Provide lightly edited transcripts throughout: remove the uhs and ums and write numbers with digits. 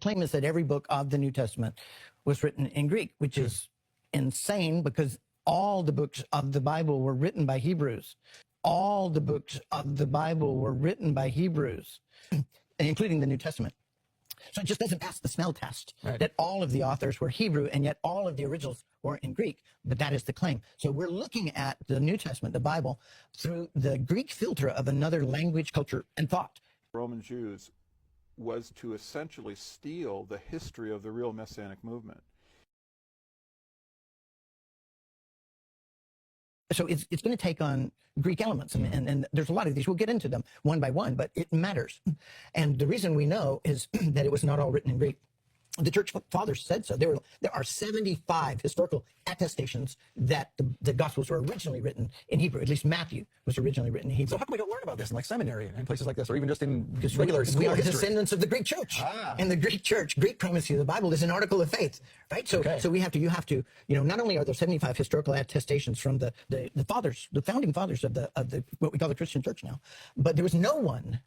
claim is that every book of the New Testament was written in Greek, which is insane because all the books of the Bible were written by Hebrews. All the books of the Bible were written by Hebrews, including the New Testament. So it just doesn't pass the smell test that all of the authors were Hebrew and yet all of the originals were in Greek, but that is the claim. So we're looking at the New Testament, the Bible, through the Greek filter of another language, culture, and thought. Roman Jews was to essentially steal the history of the real Messianic movement. So it's going to take on Greek elements, and there's a lot of these. We'll get into them one by one, but it matters. And the reason we know is that it was not all written in Greek. The church fathers said so. There are 75 historical attestations that the Gospels were originally written in Hebrew. At least Matthew was originally written in Hebrew. So how come we don't learn about this in like seminary and places like this, or even just in regular school We are history? descendants of the Greek church. And the Greek church, Greek primacy of the Bible is an article of faith, right? So you have to, not only are there 75 historical attestations from the fathers, the founding fathers of the what we call the Christian church now, but there was no one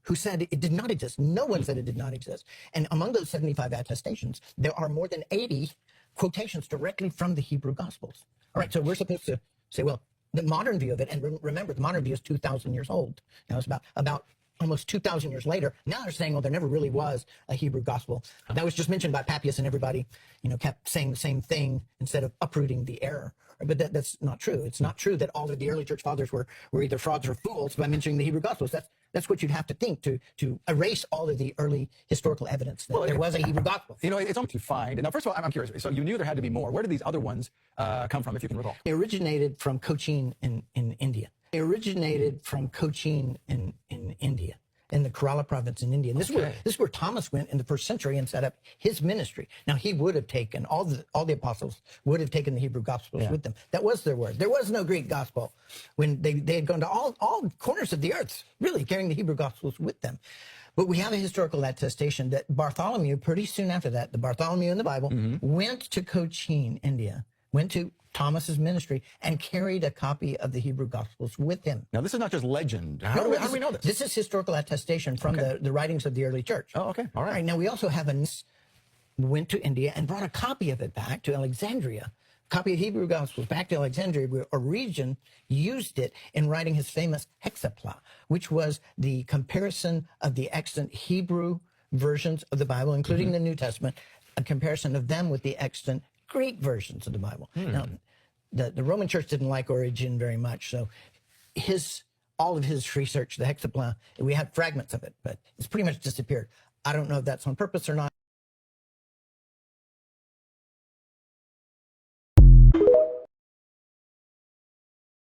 who said it did not exist. No one said it did not exist. And among those 75 attestations, there are more than 80 quotations directly from the Hebrew Gospels. All right, so we're supposed to say, well, the modern view of it, and remember, the modern view is 2,000 years old. Now it's about almost 2,000 years later. Now they're saying, well, there never really was a Hebrew Gospel. That was just mentioned by Papias, and everybody, kept saying the same thing instead of uprooting the error. But that's not true. It's not true that all of the early church fathers were either frauds or fools by mentioning the Hebrew Gospels. That's what you'd have to think to erase all of the early historical evidence that there was a Hebrew Gospel. It's only to find. Now, first of all, I'm curious. So you knew there had to be more. Where did these other ones come from, if you can recall? They originated from Cochin in India. They originated from Cochin in India, in the Kerala province in India. And this is where Thomas went in the first century and set up his ministry. Now, he would have taken, all the apostles would have taken the Hebrew Gospels with them. That was their word. There was no Greek gospel when they had gone to all corners of the earth, really carrying the Hebrew Gospels with them. But we have a historical attestation that Bartholomew, pretty soon after that, the Bartholomew in the Bible, went to Cochin, India, went to Thomas's ministry and carried a copy of the Hebrew Gospels with him. Now, this is not just legend. How do we know this? This is historical attestation from the writings of the early church. Oh, okay. All right. Now, we also have went to India and brought a copy of it back to Alexandria. A copy of Hebrew Gospels back to Alexandria, where Origen used it in writing his famous Hexapla, which was the comparison of the extant Hebrew versions of the Bible, including the New Testament, a comparison of them with the extant Greek versions of the Bible. Now, the Roman Church didn't like Origen very much, so all of his research, the Hexapla, we have fragments of it, but it's pretty much disappeared. I don't know if that's on purpose or not.